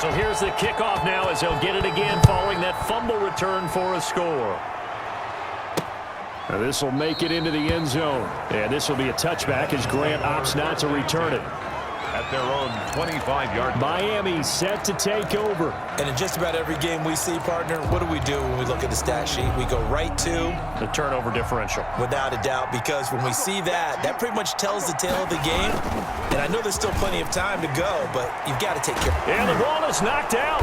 So here's the kickoff now as he'll get it again following that fumble return for a score. This will make it into the end zone. And this will be a touchback as Grant opts not to return it. At their own 25-yard. Miami set to take over. And in just about every game we see, partner, what do we do when we look at the stat sheet? We go right to the turnover differential. Without a doubt, because when we see that, that pretty much tells the tale of the game. And I know there's still plenty of time to go, but you've got to take care of it. And the ball is knocked out.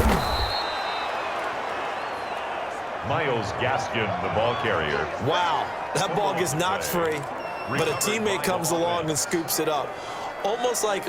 Myles Gaskin, the ball carrier. Wow, that ball gets knocked free, but a teammate comes along and scoops it up. Almost like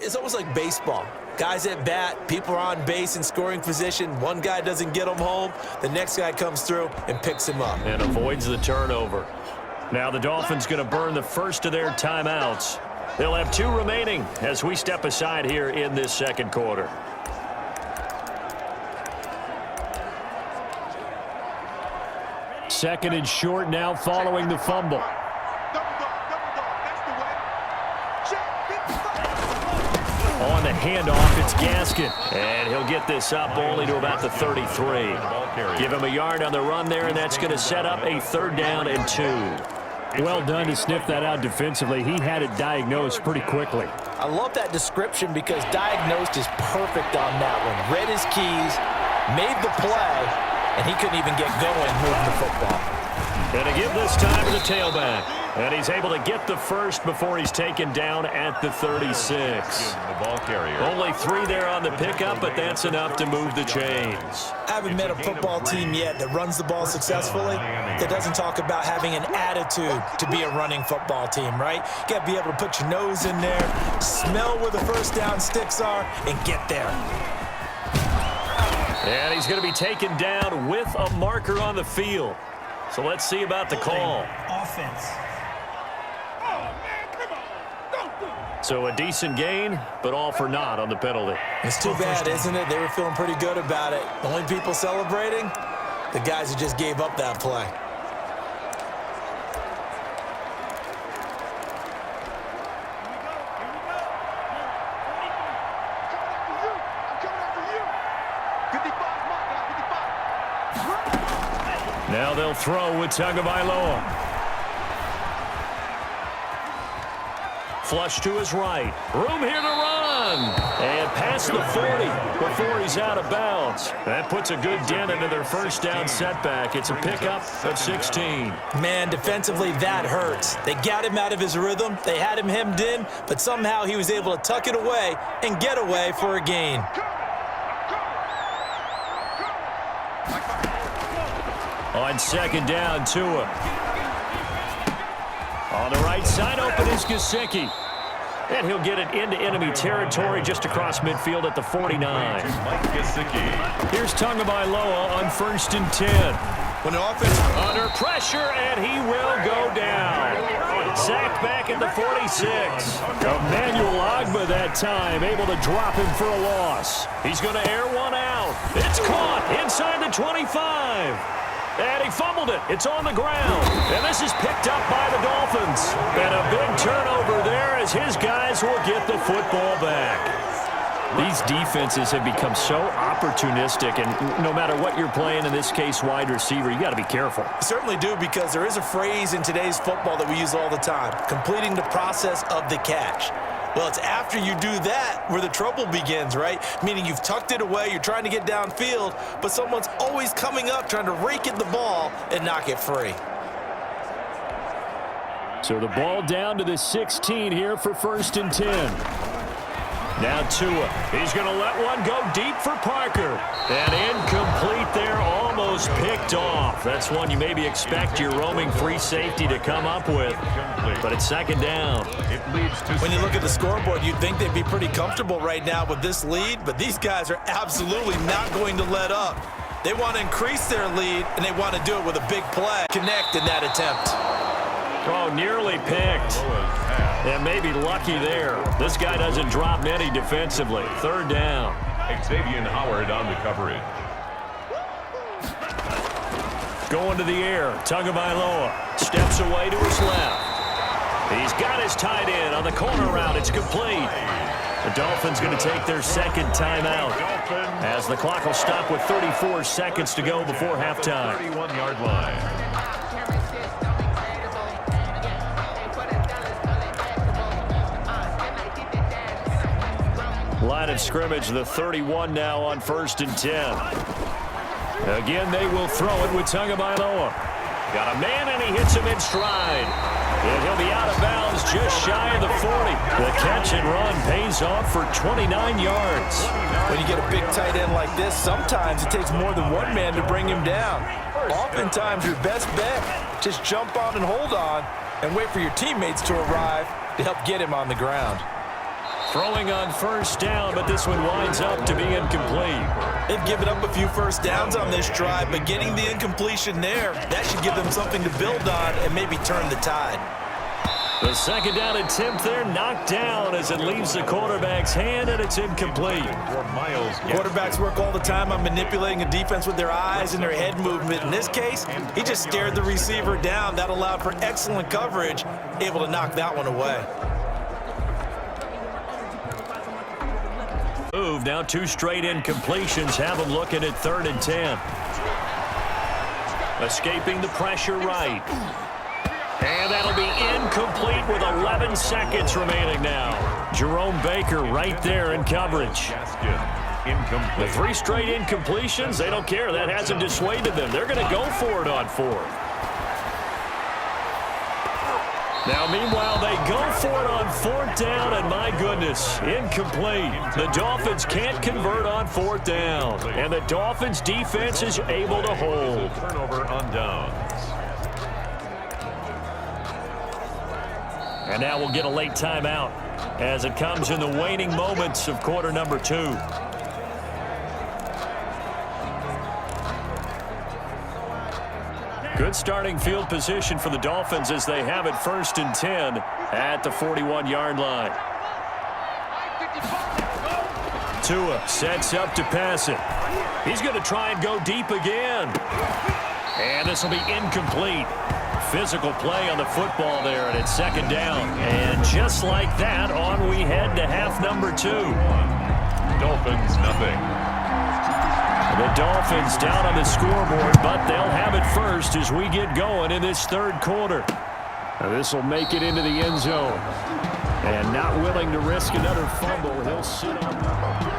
it's almost like baseball. Guys at bat, people are on base in scoring position. One guy doesn't get him home. The next guy comes through and picks him up. And avoids the turnover. Now the Dolphins going to burn the first of their timeouts. They'll have 2 remaining as we step aside here in this second quarter. Second and short now following the fumble. On the handoff, it's Gaskin. And he'll get this up only to about the 33. Give him a yard on the run there, and that's going to set up a 3rd down and 2. Well done to sniff that out defensively. He had it diagnosed pretty quickly. I love that description because diagnosed is perfect on that one. Read his keys, made the play, and he couldn't even get going moving the football. And to give this time to the tailback. And he's able to get the first before he's taken down at the 36. The ball carrier. Only 3 there on the pickup, but that's enough to move the chains. I haven't met a football team yet that runs the ball successfully that doesn't talk about having an attitude to be a running football team, right? You got to be able to put your nose in there, smell where the first down sticks are, and get there. And he's going to be taken down with a marker on the field. So let's see about the call. Offense. So a decent gain, but all for naught on the penalty. It's too bad, isn't it? They were feeling pretty good about it. The only people celebrating, the guys who just gave up that play. Now they'll throw with Tagovailoa. Flush to his right. Room here to run. And past the 40 before he's out of bounds. That puts a good dent into their first down setback. It's a pickup of 16. Man, defensively, that hurts. They got him out of his rhythm. They had him hemmed in, but somehow he was able to tuck it away and get away for a gain. On second down, Tua. On the right side, open is Gesicki. And he'll get it into enemy territory just across midfield at the 49. Here's Tagovailoa on 1st and 10. When the offense under pressure, and he will go down. Sacked back at the 46. Emmanuel Ogbah that time, able to drop him for a loss. He's going to air one out. It's caught inside the 25. And he fumbled it. It's on the ground. And this is picked up by the Dolphins. And a big turnover there as his guys will get the football back. These defenses have become so opportunistic, and no matter what you're playing, in this case wide receiver, you got to be careful. You certainly do, because there is a phrase in today's football that we use all the time, completing the process of the catch. Well, it's after you do that where the trouble begins, right? Meaning you've tucked it away, you're trying to get downfield, but someone's always coming up trying to rake at the ball and knock it free. So the ball down to the 16 here for 1st and 10. Now Tua. He's going to let one go deep for Parker. And incomplete there, almost picked off. That's one you maybe expect your roaming free safety to come up with. But it's 2nd down. When you look at the scoreboard, you'd think they'd be pretty comfortable right now with this lead, but these guys are absolutely not going to let up. They want to increase their lead, and they want to do it with a big play. Connect in that attempt. Oh, nearly picked. And maybe lucky there. This guy doesn't drop many defensively. 3rd down. Xavier Howard on the coverage. Going to the air. Tagovailoa steps away to his left. He's got his tight end on the corner route. It's complete. The Dolphins going to take their 2nd timeout as the clock will stop with 34 seconds to go before halftime. 31-yard line. Line of scrimmage, the 31 now on 1st and 10. Again, they will throw it with Tagovailoa. Got a man, and he hits him in stride. And he'll be out of bounds just shy of the 40. The catch and run pays off for 29 yards. When you get a big tight end like this, sometimes it takes more than one man to bring him down. Oftentimes, your best bet, just jump on and hold on and wait for your teammates to arrive to help get him on the ground. Throwing on 1st down, but this one winds up to be incomplete. They've given up a few first downs on this drive, but getting the incompletion there, that should give them something to build on and maybe turn the tide. The 2nd down attempt there knocked down as it leaves the quarterback's hand, and it's incomplete. Quarterbacks work all the time on manipulating a defense with their eyes and their head movement. In this case, he just stared the receiver down. That allowed for excellent coverage, able to knock that one away. Move now, 2 straight incompletions have him looking at 3rd and 10. Escaping the pressure right. And that'll be incomplete with 11 seconds remaining now. Jerome Baker right there in coverage. The 3 straight incompletions, they don't care. That hasn't dissuaded them. They're going to go for it on 4th. Now, meanwhile, they go for it on 4th down, and my goodness, incomplete. The Dolphins can't convert on 4th down, and the Dolphins' defense is able to hold. Turnover on downs. And now we'll get a late timeout as it comes in the waning moments of quarter number 2. Good starting field position for the Dolphins as they have it 1st and 10 at the 41-yard line. Tua sets up to pass it. He's going to try and go deep again. And this will be incomplete. Physical play on the football there, and it's 2nd down. And just like that, on we head to half number 2. Dolphins, nothing. The Dolphins down on the scoreboard, but they'll have it first as we get going in this 3rd quarter. This will make it into the end zone. And not willing to risk another fumble, he'll sit on.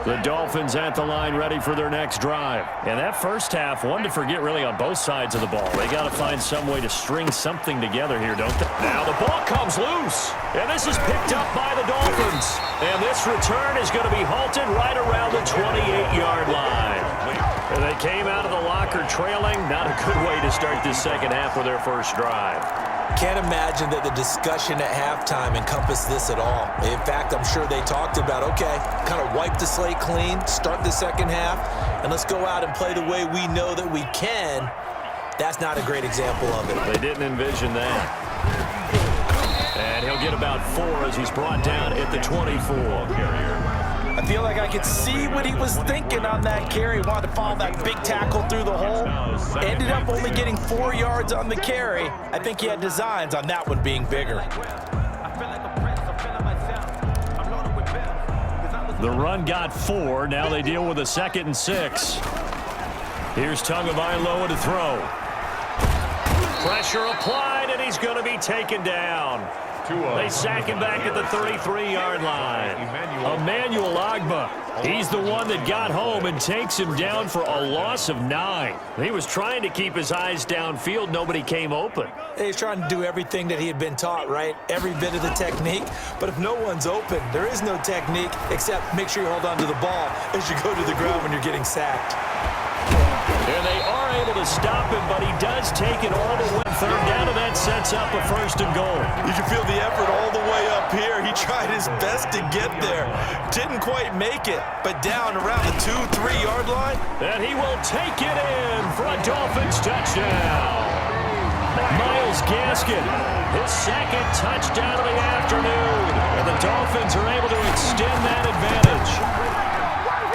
The Dolphins at the line ready for their next drive. And that first half, one to forget really on both sides of the ball. They got to find some way to string something together here, don't they? Now the ball comes loose. And this is picked up by the Dolphins. And this return is going to be halted right around the 28-yard line. And they came out of the locker trailing. Not a good way to start this 2nd half with their first drive. Can't imagine that the discussion at halftime encompassed this at all. In fact, I'm sure they talked about, okay, kind of wipe the slate clean, start the 2nd half, and let's go out and play the way we know that we can. That's not a great example of it. They didn't envision that. And he'll get about 4 as he's brought down at the 24. I feel like I could see what he was thinking on that carry. Wanted to follow that big tackle through the hole. Ended up only getting 4 yards on the carry. I think he had designs on that one being bigger. The run got 4. Now they deal with a 2nd and 6. Here's Tagovailoa to throw. Pressure applied, and he's going to be taken down. They sack him back at the 33-yard line. Emmanuel Ogbah. He's the one that got home and takes him down for a loss of 9. He was trying to keep his eyes downfield. Nobody came open. He's trying to do everything that he had been taught, right? Every bit of the technique. But if no one's open, there is no technique except make sure you hold on to the ball as you go to the ground when you're getting sacked. And they are able to stop him, but he does take it all the way. Third down, and that sets up a 1st and goal. You can feel the effort all the way up here. He tried his best to get there. Didn't quite make it, but down around the 2-3-yard line. And he will take it in for a Dolphins touchdown. Myles Gaskin, his 2nd touchdown of the afternoon. And the Dolphins are able to extend that advantage.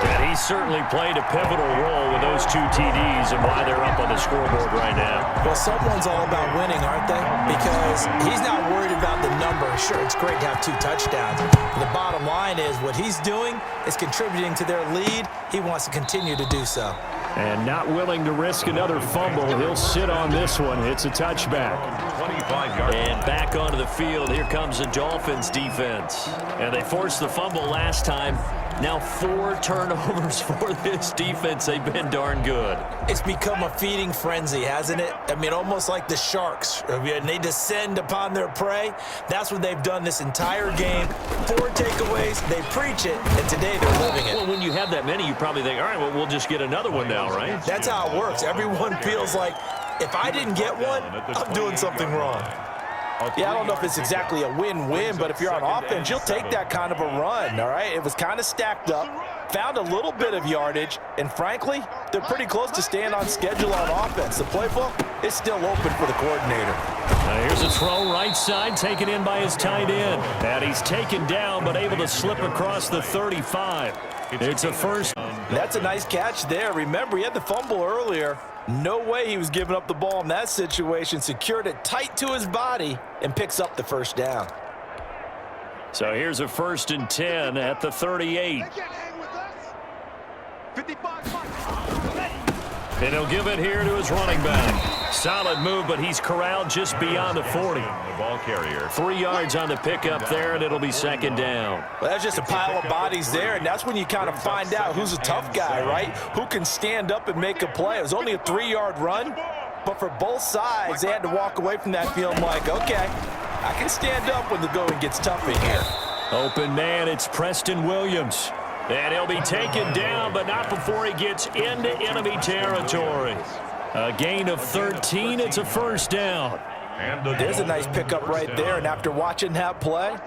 And he certainly played a pivotal role with those 2 TDs and why they're up on the scoreboard right now. Well, someone's all about winning, aren't they? Because he's not worried about the number. Sure, it's great to have 2 touchdowns. But the bottom line is what he's doing is contributing to their lead. He wants to continue to do so. And not willing to risk another fumble. He'll sit on this one. It's a touchback. 25 yards. And back onto the field. Here comes the Dolphins defense. And they forced the fumble last time. Now 4 turnovers for this defense. They've been darn good. It's become a feeding frenzy, hasn't it? I mean, almost like the sharks. And they descend upon their prey. That's what they've done this entire game. 4 takeaways. They preach it, and today they're living it. Well, when you have that many, you probably think, all right, well, we'll just get another one now, right? That's how it works. Everyone feels like, if I didn't get one, I'm doing something wrong. Yeah, I don't know if it's exactly a win-win, but if you're on offense, you'll take that kind of a run, all right? It was kind of stacked up, found a little bit of yardage, and frankly, they're pretty close to staying on schedule on offense. The playbook is still open for the coordinator. Here's a throw right side, taken in by his tight end. And he's taken down, but able to slip across the 35. It's a 1st. That's a nice catch there. Remember, he had the fumble earlier. No way he was giving up the ball in that situation. Secured it tight to his body and picks up the 1st down. So here's a 1st and 10 at the 38. And he'll give it here to his running back. Solid move, but he's corralled just beyond the 40. The ball carrier. 3 yards on the pickup there, and it'll be 2nd down. Well, that's just a pile of bodies there, and that's when you kind of find out who's a tough guy, right? Who can stand up and make a play. It was only a 3-yard run, but for both sides, they had to walk away from that feeling like, okay, I can stand up when the going gets tough in here. Open man, it's Preston Williams. And he'll be taken down, but not before he gets into enemy territory. A gain of 13, it's a 1st down. There's a nice pickup right there, and after watching that play,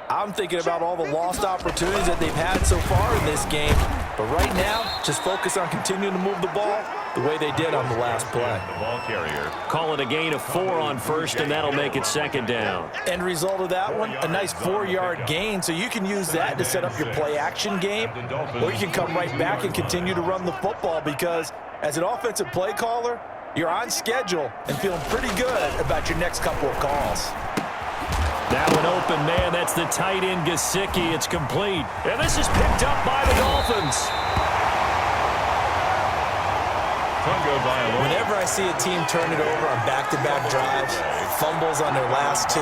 I'm thinking about all the lost opportunities that they've had so far in this game. But right now, just focus on continuing to move the ball the way they did on the last play. The ball carrier. Call it a gain of 4 on 1st, and that'll make it 2nd down. End result of that one, a nice 4-yard gain, so you can use that to set up your play-action game, or you can come right back and continue to run the football because as an offensive play caller, you're on schedule and feeling pretty good about your next couple of calls. Now an open man, that's the tight end Gesicki. It's complete. And this is picked up by the Dolphins. Whenever I see a team turn it over on back-to-back drives, fumbles on their last 2,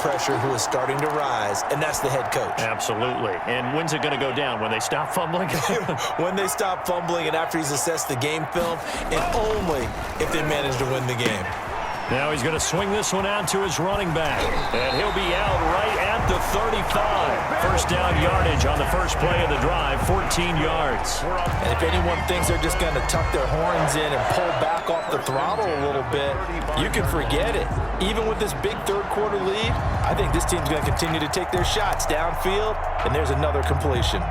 pressure who is starting to rise, and that's the head coach. Absolutely. And when's it going to go down? When they stop fumbling? When they stop fumbling and after he's assessed the game film, and only if they manage to win the game. Now he's going to swing this one out to his running back. And he'll be out right at the 35. 1st down yardage on the first play of the drive, 14 yards. And if anyone thinks they're just going to tuck their horns in and pull back off the throttle a little bit, you can forget it. Even with this big 3rd quarter lead, I think this team's going to continue to take their shots downfield, and there's another completion.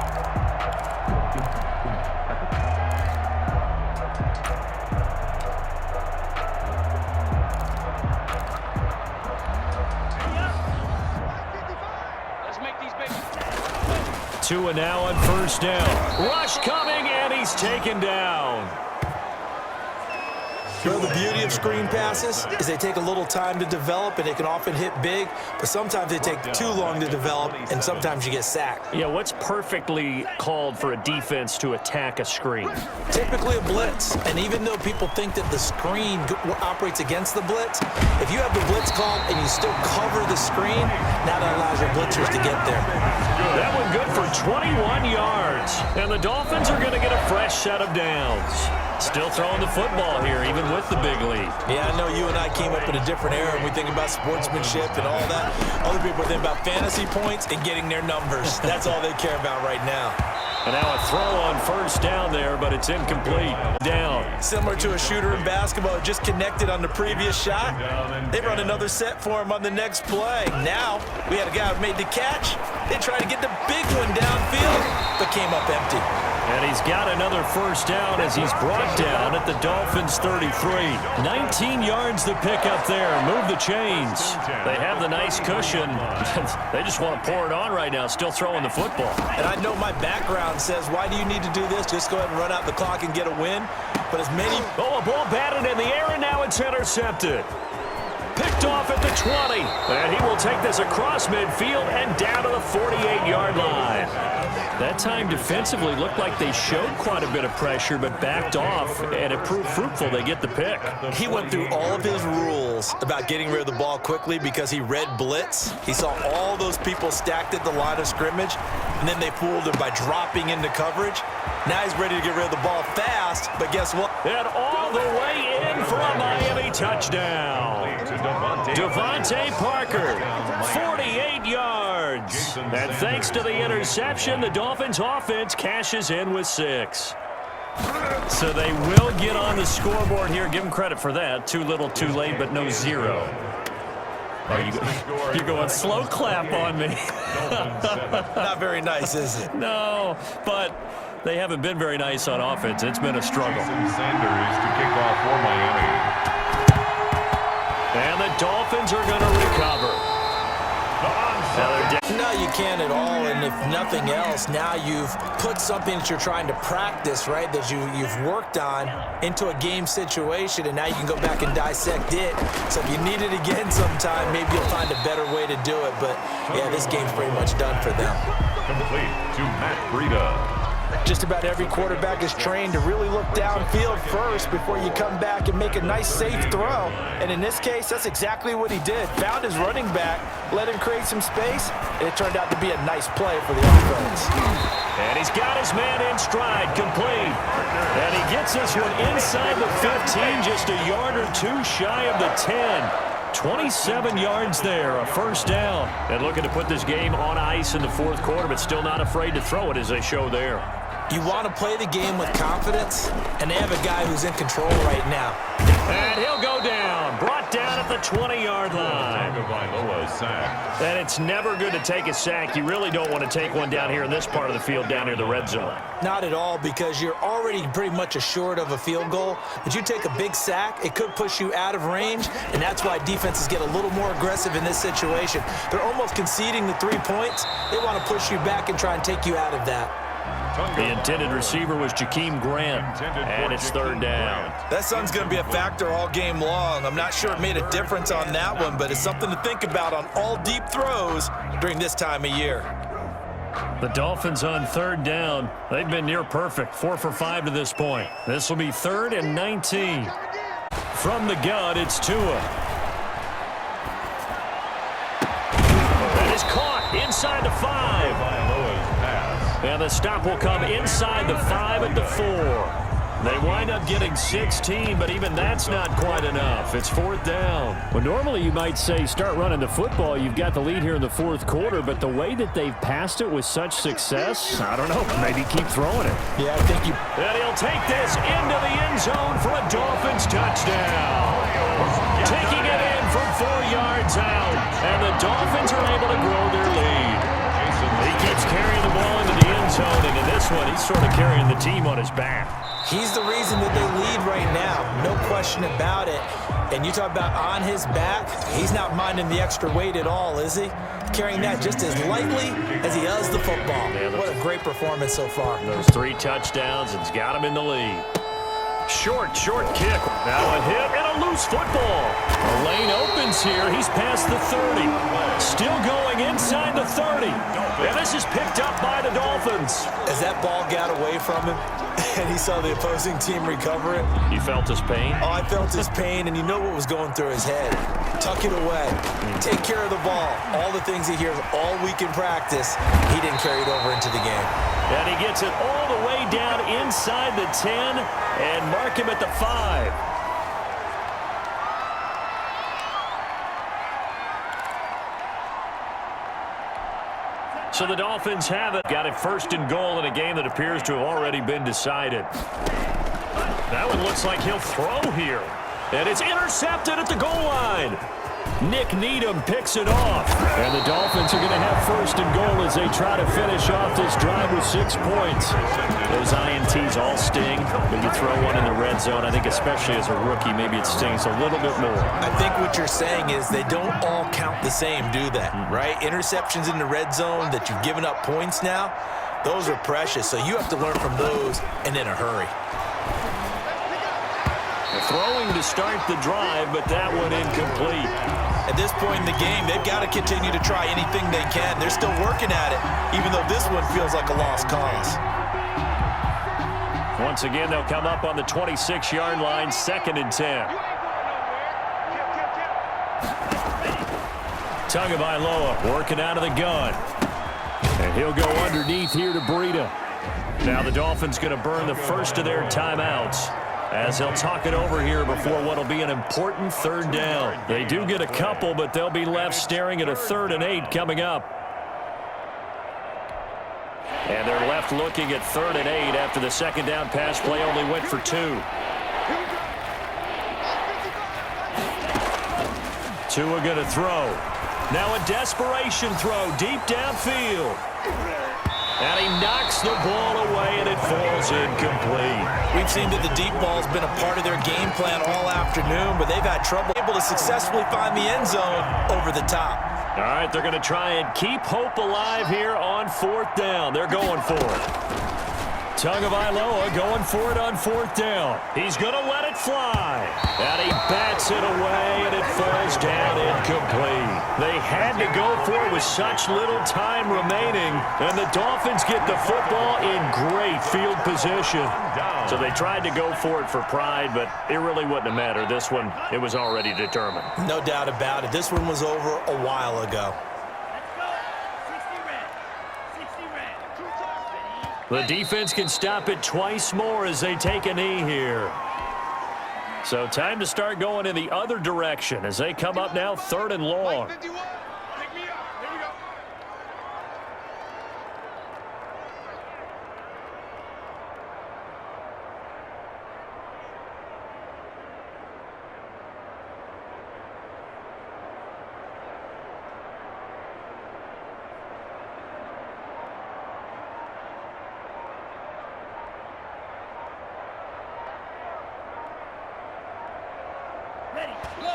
Tua now on 1st down. Rush coming, and he's taken down. You know, the beauty of screen passes is they take a little time to develop, and they can often hit big, but sometimes they take too long to develop, and sometimes you get sacked. Yeah, what's perfectly called for a defense to attack a screen? Typically a blitz, and even though people think that the screen operates against the blitz, if you have the blitz called and you still cover the screen, now that allows your blitzers to get there. That one good for 21 yards, and the Dolphins are going to get a fresh set of downs. Still throwing the football here, even with the big lead. Yeah, I know you and I came up in a different era, and we think about sportsmanship and all that. Other people think about fantasy points and getting their numbers. That's all they care about right now. And now a throw on first down there, but it's incomplete. Down. Similar to a shooter in basketball, just connected on the previous shot. They run another set for him on the next play. Now, we had a guy who made the catch. They tried to get the big one downfield, but came up empty. And he's got another first down as he's brought down at the Dolphins' 33. 19 yards to pick up there. Move the chains. They have the nice cushion. They just want to pour it on right now, still throwing the football. And I know my background says, why do you need to do this? Just go ahead and run out the clock and get a win. But as many... Oh, a ball batted in the air, and now it's intercepted. Picked off at the 20. And he will take this across midfield and down to the 48-yard line. That time defensively looked like they showed quite a bit of pressure, but backed off, and it proved fruitful. They get the pick. He went through all of his rules about getting rid of the ball quickly because he read blitz. He saw all those people stacked at the line of scrimmage, and then they fooled him by dropping into coverage. Now he's ready to get rid of the ball fast, but guess what? And all the way in for a Miami touchdown. Devontae Parker, 48 yards. And thanks to the interception, the Dolphins offense cashes in with 6. So they will get on the scoreboard here. Give them credit for that. Too little, too late, but no 0. You're going slow clap on me. Not very nice, is it? No, but they haven't been very nice on offense. It's been a struggle. Sanders to kick off for Miami. And the Dolphins are going to recover. No, you can't at all, and if nothing else, now you've put something that you're trying to practice, right, that you've worked on into a game situation, and now you can go back and dissect it. So if you need it again sometime, maybe you'll find a better way to do it. But, yeah, this game's pretty much done for them. Complete to Matt Breida. Just about every quarterback is trained to really look downfield first before you come back and make a nice, safe throw. And in this case, that's exactly what he did. Found his running back, let him create some space, and it turned out to be a nice play for the offense. And he's got his man in stride, complete. And he gets this one inside the 15, just a yard or two shy of the 10. 27 yards there, a first down. And looking to put this game on ice in the fourth quarter, but still not afraid to throw it as they show there. You want to play the game with confidence, and they have a guy who's in control right now. And he'll go down, brought down at the 20-yard line. And it's never good to take a sack. You really don't want to take one down here in this part of the field, down near the red zone. Not at all, because you're already pretty much assured of a field goal. But you take a big sack, it could push you out of range, and that's why defenses get a little more aggressive in this situation. They're almost conceding the 3 points. They want to push you back and try and take you out of that. The intended receiver was Jakeem Grant, and it's third down. That sun's going to be a factor all game long. I'm not sure it made a difference on that one, but it's something to think about on all deep throws during this time of year. The Dolphins on third down. They've been near perfect, 4 for 5 to this point. This will be 3rd and 19. From the gun, it's Tua. That is caught inside the 5. And the stop will come inside the 5 at the 4. They wind up getting 16, but even that's not quite enough. It's 4th down. Well, normally you might say start running the football. You've got the lead here in the fourth quarter, but the way that they've passed it with such success, I don't know, maybe keep throwing it. Yeah, I think you... And he'll take this into the end zone for a Dolphins touchdown. Taking it in from 4 yards out, and the Dolphins are able to grow their lead. He keeps carrying the ball into the end zone, and in this one, he's sort of carrying the team on his back. He's the reason that they lead right now, no question about it. And you talk about on his back, he's not minding the extra weight at all, is he? Carrying that just as lightly as he does the football. What a great performance so far. Those 3 touchdowns, and it's got him in the lead. Short kick. Now a hit and a loose football. A lane opens here. He's past the 30. Still going inside the 30. And this is picked up by the Dolphins. As that ball got away from him and he saw the opposing team recover it. You felt his pain? Oh, I felt his pain, and you know what was going through his head. Tuck it away. Take care of the ball. All the things he hears all week in practice, he didn't carry it over into the game. And he gets it all the way down inside the 10 and mark him at the 5. So the Dolphins have it. Got it 1st and goal in a game that appears to have already been decided. That one looks like he'll throw here. And it's intercepted at the goal line. Nick Needham picks it off. And the Dolphins are going to have 1st and goal as they try to finish off this drive with 6 points. Those INTs all sting. When you throw one in the red zone, I think especially as a rookie, maybe it stings a little bit more. I think what you're saying is they don't all count the same, do they? Right? Interceptions in the red zone that you've given up points now, those are precious. So you have to learn from those and in a hurry. Throwing to start the drive, but that one incomplete. At this point in the game, they've got to continue to try anything they can. They're still working at it, even though this one feels like a lost cause. Once again, they'll come up on the 26-yard line, 2nd and 10. Tagovailoa working out of the gun. And he'll go underneath here to Breida. Now the Dolphins going to burn the first of their timeouts, as they'll talk it over here before what will be an important 3rd down. They do get a couple, but they'll be left staring at a 3rd and 8 coming up. And they're left looking at 3rd and 8 after the 2nd down pass play only went for 2. Tua going to throw. Now a desperation throw deep downfield. And he knocks the ball away, and it falls incomplete. We've seen that the deep ball's been a part of their game plan all afternoon, but they've had trouble able to successfully find the end zone over the top. All right, they're going to try and keep hope alive here on 4th down. They're going for it. Tagovailoa going for it on 4th down. He's going to let it fly. And he bats it away, and it falls down incomplete. They had to go for it with such little time remaining, and the Dolphins get the football in great field position. So they tried to go for it for pride, but it really wouldn't have mattered. This one, it was already determined. No doubt about it. This one was over a while ago. The defense can stop it twice more as they take a knee here. So time to start going in the other direction as they come up now 3rd and long.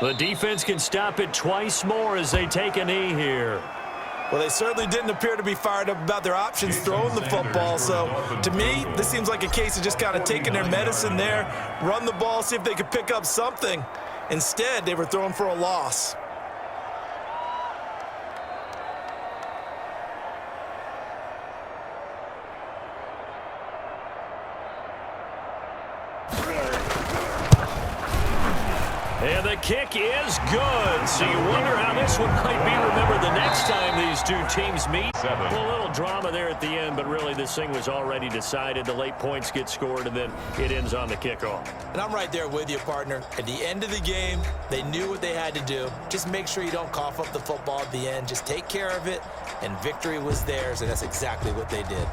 The defense can stop it twice more as they take a knee here. Well, they certainly didn't appear to be fired up about their options throwing the football. So, to me, this seems like a case of just kind of taking their medicine there, run the ball, see if they could pick up something. Instead, they were throwing for a loss. And the kick is good. So you wonder how this one might be remembered the next time these two teams meet. A little drama there at the end, but really this thing was already decided. The late points get scored, and then it ends on the kickoff. And I'm right there with you, partner. At the end of the game, they knew what they had to do. Just make sure you don't cough up the football at the end. Just take care of it, and victory was theirs, and that's exactly what they did.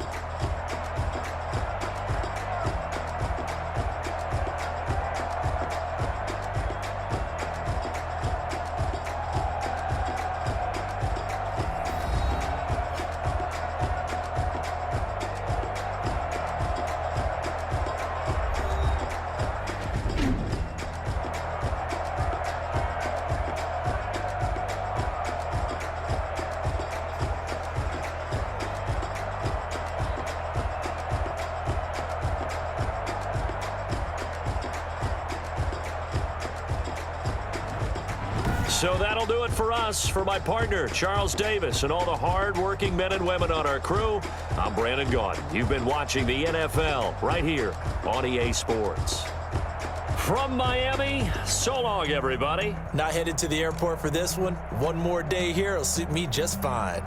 So that'll do it for us. For my partner, Charles Davis, and all the hard-working men and women on our crew, I'm Brandon Gaudin. You've been watching the NFL right here on EA Sports. From Miami, so long, everybody. Not headed to the airport for this one. One more day here will suit me just fine.